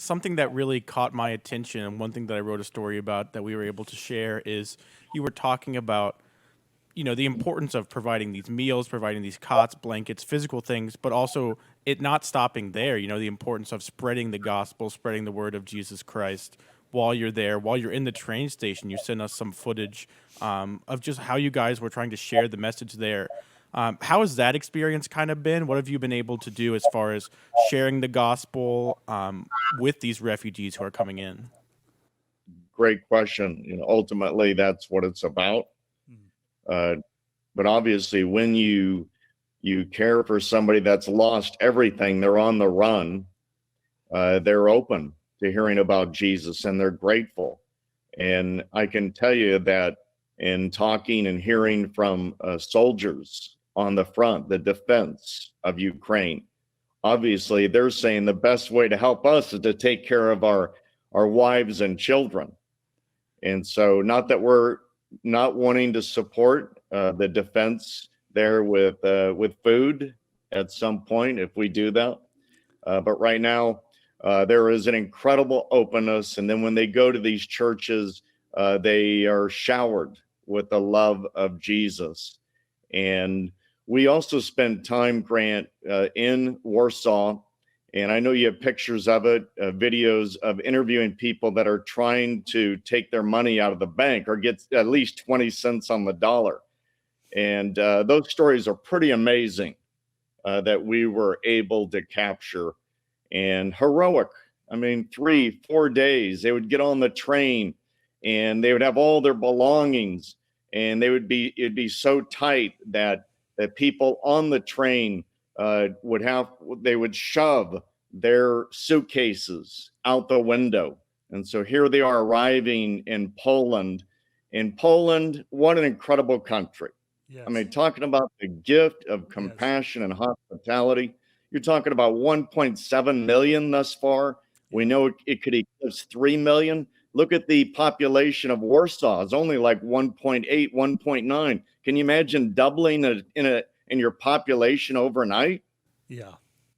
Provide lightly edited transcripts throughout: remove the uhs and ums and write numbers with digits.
something that really caught my attention, and one thing that I wrote a story about that we were able to share is you were talking about, the importance of providing these meals, providing these cots, blankets, physical things, but also it not stopping there, the importance of spreading the gospel, spreading the word of Jesus Christ while you're there, while you're in the train station. You sent us some footage of just how you guys were trying to share the message there. How has that experience kind of been? What have you been able to do as far as sharing the gospel with these refugees who are coming in? Great question. Ultimately, that's what it's about. But obviously, when you care for somebody that's lost everything, they're on the run, they're open to hearing about Jesus and they're grateful. And I can tell you that in talking and hearing from soldiers on the front, the defense of Ukraine, obviously they're saying the best way to help us is to take care of our wives and children. And so not that we're not wanting to support the defense there with food at some point if we do that. But right now, there is an incredible openness. And then when they go to these churches, they are showered with the love of Jesus. And we also spent time, Grant, in Warsaw. And I know you have pictures of it, videos of interviewing people that are trying to take their money out of the bank or get at least 20 cents on the dollar. And those stories are pretty amazing that we were able to capture, and heroic. I mean, 3-4 days, they would get on the train and they would have all their belongings, and it'd be so tight that people on the train would shove their suitcases out the window. And so here they are arriving in Poland. In Poland, what an incredible country. Yes. I mean, talking about the gift of compassion and hospitality, you're talking about 1.7 million thus far. We know it could eclipse 3 million. Look at the population of Warsaw. It's only like 1.8, 1.9. Can you imagine doubling in your population overnight? Yeah.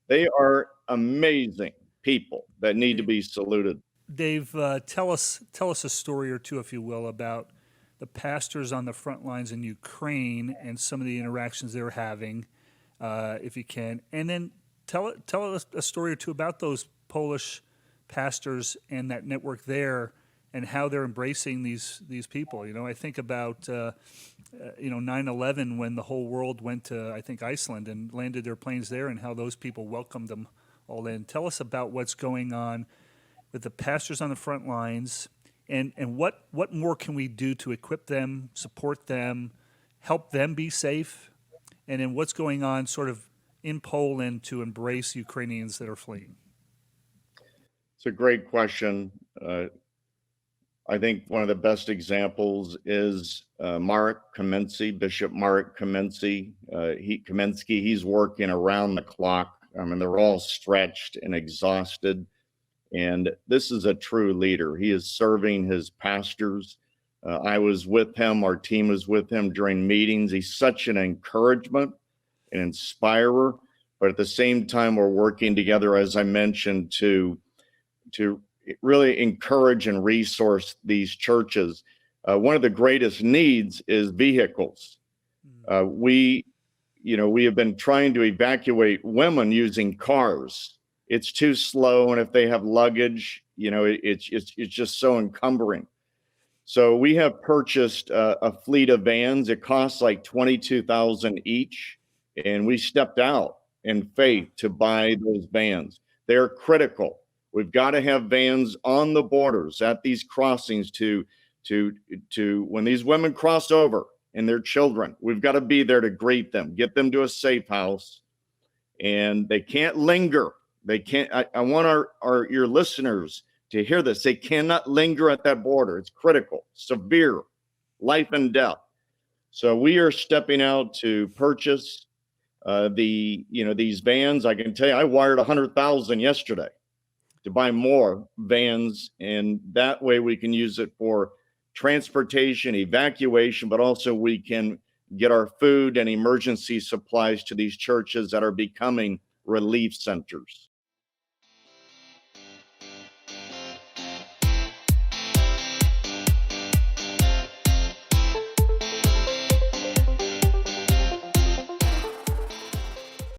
They are amazing people that need to be saluted. Dave, tell us a story or two, if you will, about the pastors on the front lines in Ukraine and some of the interactions they're having, if you can. And then tell us a story or two about those Polish pastors and that network there and how they're embracing these people. I think about 9/11 when the whole world went to, I think, Iceland and landed their planes there, and how those people welcomed them all in. Tell us about what's going on with the pastors on the front lines, and what more can we do to equip them, support them, help them be safe, and then what's going on sort of in Poland to embrace Ukrainians that are fleeing? It's a great question. I think one of the best examples is Marek Kamiński, Bishop Marek Kamiński. He's working around the clock. I mean, they're all stretched and exhausted. And this is a true leader. He is serving his pastors. I was with him. Our team was with him during meetings. He's such an encouragement, an inspirer. But at the same time, we're working together, as I mentioned, to really encourage and resource these churches. One of the greatest needs is vehicles. We have been trying to evacuate women using cars. It's too slow, and if they have luggage, it's just so encumbering. So we have purchased a fleet of vans. It costs like $22,000 each, and we stepped out in faith to buy those vans. They're critical. We've got to have vans on the borders at these crossings to when these women cross over and their children, we've got to be there to greet them, get them to a safe house, and they can't linger. They can't. I want your listeners to hear this. They cannot linger at that border. It's critical, severe, life and death. So we are stepping out to purchase these vans. I can tell you, I wired $100,000 yesterday to buy more vans, and that way we can use it for transportation, evacuation, but also we can get our food and emergency supplies to these churches that are becoming relief centers.